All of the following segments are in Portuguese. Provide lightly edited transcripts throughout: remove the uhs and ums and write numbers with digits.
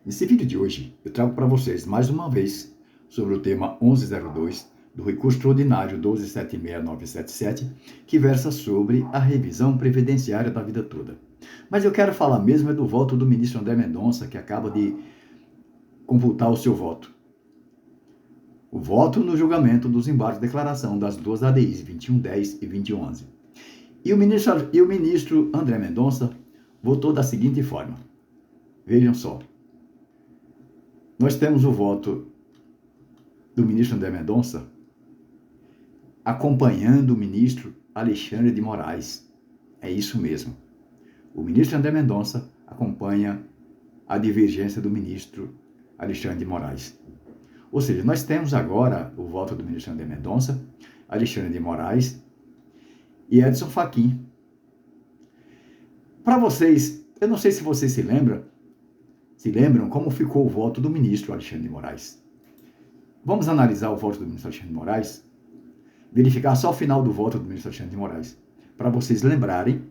Nesse vídeo de hoje, eu trago para vocês mais uma vez sobre o tema 1102 do recurso extraordinário 1276977, que versa sobre a revisão previdenciária da vida toda. Mas eu quero falar mesmo do voto do ministro André Mendonça, que acaba de consultar o seu voto. O voto no julgamento dos embargos de declaração das duas ADIs 2110 e 2111. E o ministro André Mendonça votou da seguinte forma. Vejam só. Nós temos o voto do ministro André Mendonça acompanhando o ministro Alexandre de Moraes. É isso mesmo. O ministro André Mendonça acompanha a divergência do ministro Alexandre de Moraes. Ou seja, nós temos agora o voto do ministro André Mendonça, Alexandre de Moraes e Edson Fachin. Para vocês, eu não sei se vocês se lembram como ficou o voto do ministro Alexandre de Moraes. Vamos analisar o voto do ministro Alexandre de Moraes, verificar só o final do voto do ministro Alexandre de Moraes, para vocês lembrarem.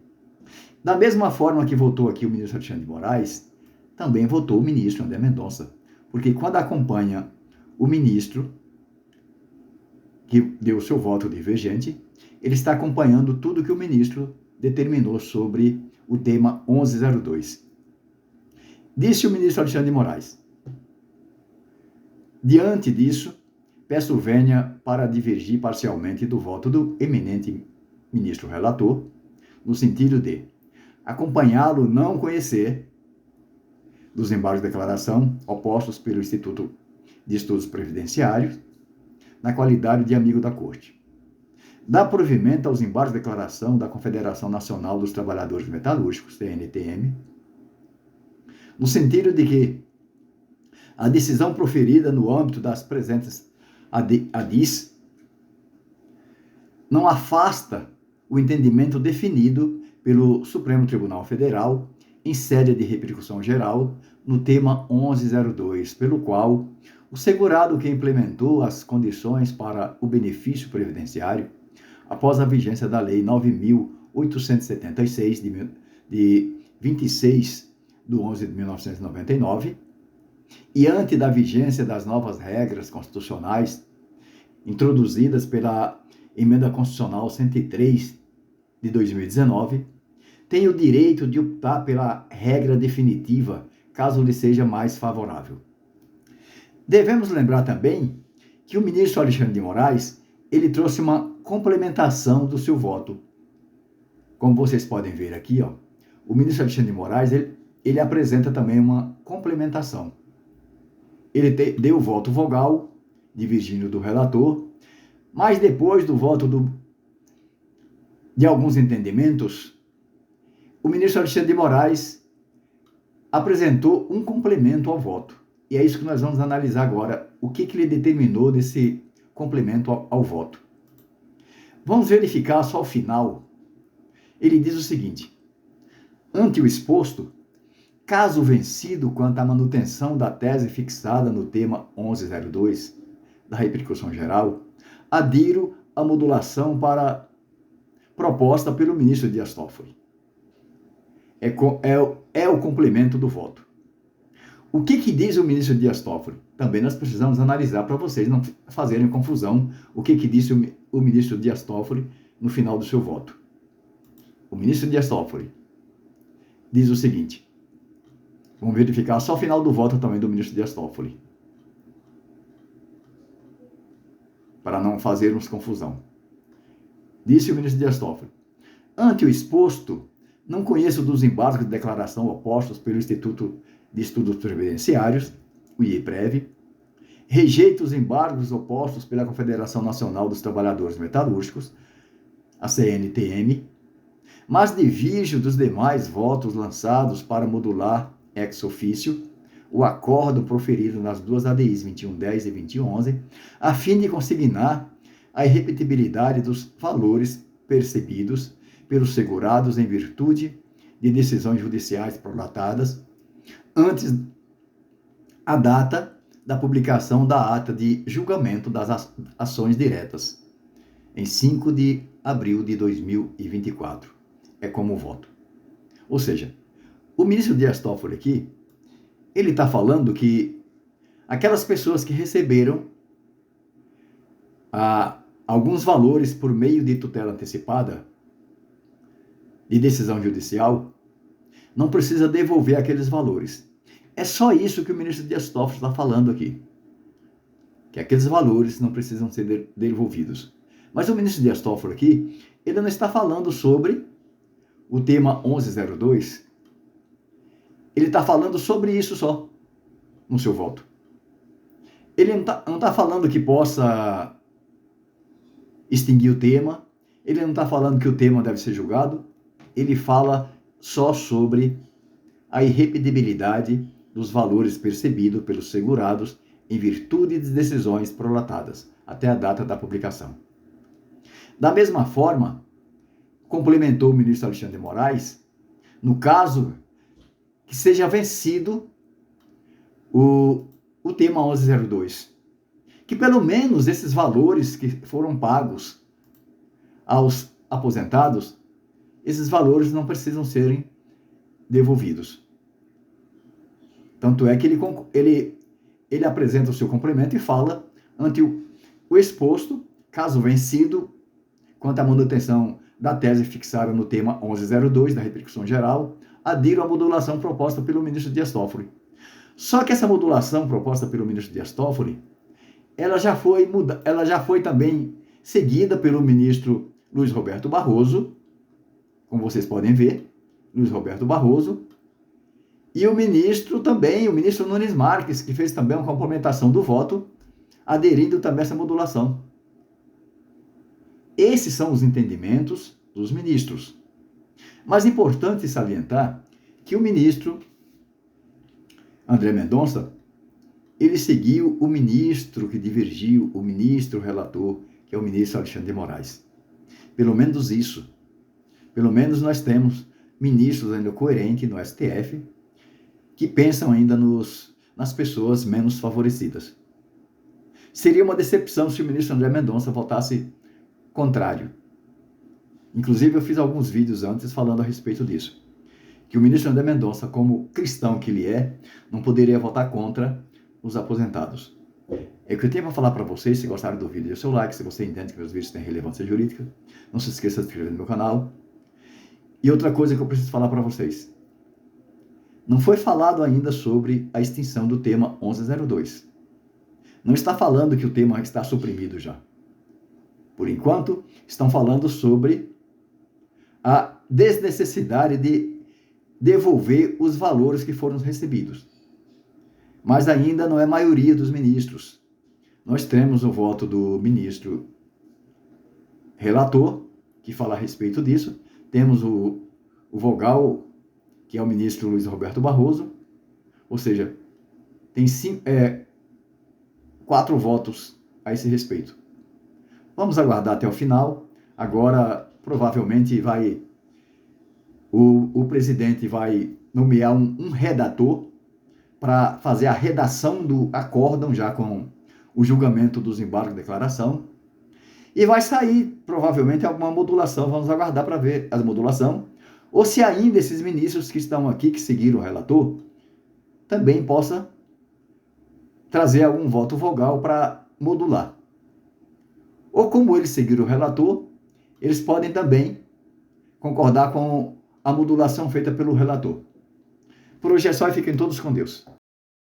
Da mesma forma que votou aqui o ministro Alexandre de Moraes, também votou o ministro André Mendonça, porque quando acompanha o ministro que deu o seu voto divergente, ele está acompanhando tudo que o ministro determinou sobre o tema 1102. Disse o ministro Alexandre de Moraes: diante disso, peço vênia para divergir parcialmente do voto do eminente ministro relator, no sentido de acompanhá-lo não conhecer dos embargos de declaração opostos pelo Instituto de Estudos Previdenciários, na qualidade de amigo da Corte. Dar provimento aos embargos de declaração da Confederação Nacional dos Trabalhadores Metalúrgicos, CNTM, no sentido de que a decisão proferida no âmbito das presentes ADIs não afasta o entendimento definido pelo Supremo Tribunal Federal em sede de repercussão geral no tema 1102, pelo qual o segurado que implementou as condições para o benefício previdenciário após a vigência da Lei 9.876 de 26 de 11 de 1999 e ante da vigência das novas regras constitucionais introduzidas pela Emenda Constitucional 103 de 2019, tem o direito de optar pela regra definitiva, caso lhe seja mais favorável. Devemos lembrar também que o ministro Alexandre de Moraes, ele trouxe uma complementação do seu voto. Como vocês podem ver aqui, o ministro Alexandre de Moraes, ele apresenta também uma complementação. Ele deu o voto vogal, divergindo do relator, mas depois do voto de alguns entendimentos, o ministro Alexandre de Moraes apresentou um complemento ao voto. E é isso que nós vamos analisar agora, o que ele determinou desse complemento ao voto. Vamos verificar só o final. Ele diz o seguinte: ante o exposto, caso vencido quanto à manutenção da tese fixada no tema 1102 da repercussão geral, adiro à modulação proposta pelo ministro Dias Toffoli. É o complemento do voto. O que diz o ministro Dias Toffoli? Também nós precisamos analisar para vocês não fazerem confusão o que disse o ministro Dias Toffoli no final do seu voto. O ministro Dias Toffoli diz o seguinte. Vamos verificar só o final do voto também do ministro Dias Toffoli, para não fazermos confusão. Disse o ministro Dias Toffoli: ante o exposto, não conheço dos embargos de declaração opostos pelo Instituto de Estudos Previdenciários, o IEPREV, rejeito os embargos opostos pela Confederação Nacional dos Trabalhadores Metalúrgicos, a CNTM, mas divirjo dos demais votos lançados para modular ex officio o acordo proferido nas duas ADIs 2110 e 2111, a fim de consignar a irrepetibilidade dos valores percebidos pelos segurados em virtude de decisões judiciais prolatadas antes a data da publicação da ata de julgamento das ações diretas, em 5 de abril de 2024. É como voto. Ou seja, o ministro Dias Toffoli aqui, ele está falando que aquelas pessoas que receberam alguns valores por meio de tutela antecipada, de decisão judicial, não precisa devolver aqueles valores. É só isso que o ministro Dias Toffoli está falando aqui. Que aqueles valores não precisam ser devolvidos. Mas o ministro Dias Toffoli aqui, ele não está falando sobre o tema 1102. Ele está falando sobre isso só, no seu voto. Ele não está falando que possa extinguir o tema. Ele não está falando que o tema deve ser julgado. Ele fala só sobre a irrepetibilidade dos valores percebidos pelos segurados em virtude de decisões prolatadas até a data da publicação. Da mesma forma, complementou o ministro Alexandre de Moraes, no caso que seja vencido o tema 1102, que pelo menos esses valores que foram pagos aos aposentados, esses valores não precisam serem devolvidos. Tanto é que ele apresenta o seu complemento e fala ante o exposto, caso vencido, quanto à manutenção da tese fixada no tema 1102 da repercussão geral, adiro à modulação proposta pelo ministro Dias Toffoli. Só que essa modulação proposta pelo ministro Dias Toffoli, ela já foi também seguida pelo ministro Luiz Roberto Barroso, como vocês podem ver, Luiz Roberto Barroso, e o ministro Nunes Marques, que fez também uma complementação do voto, aderindo também a essa modulação. Esses são os entendimentos dos ministros. Mas é importante salientar que o ministro André Mendonça, ele seguiu o ministro que divergiu, o ministro relator, que é o ministro Alexandre de Moraes. Pelo menos isso. Pelo menos nós temos ministros ainda coerentes no STF, que pensam ainda nas pessoas menos favorecidas. Seria uma decepção se o ministro André Mendonça votasse contrário. Inclusive, eu fiz alguns vídeos antes falando a respeito disso. Que o ministro André Mendonça, como cristão que ele é, não poderia votar contra os aposentados. É o que eu tenho para falar para vocês. Se gostaram do vídeo, dê o seu like. Se você entende que meus vídeos têm relevância jurídica, não se esqueça de se inscrever no meu canal. E outra coisa que eu preciso falar para vocês. Não foi falado ainda sobre a extinção do tema 1102. Não está falando que o tema está suprimido já. Por enquanto, estão falando sobre a desnecessidade de devolver os valores que foram recebidos. Mas ainda não é a maioria dos ministros. Nós temos o voto do ministro relator, que fala a respeito disso. Temos o vogal, que é o ministro Luiz Roberto Barroso. Ou seja, tem 4 votos a esse respeito. Vamos aguardar até o final. Agora, provavelmente, o presidente vai nomear um redator para fazer a redação do acórdão, já com o julgamento dos embargos de declaração. E vai sair, provavelmente, alguma modulação. Vamos aguardar para ver a modulação. Ou se ainda esses ministros que estão aqui, que seguiram o relator, também possa trazer algum voto vogal para modular. Ou como eles seguiram o relator, eles podem também concordar com a modulação feita pelo relator. Por hoje é só e fiquem todos com Deus.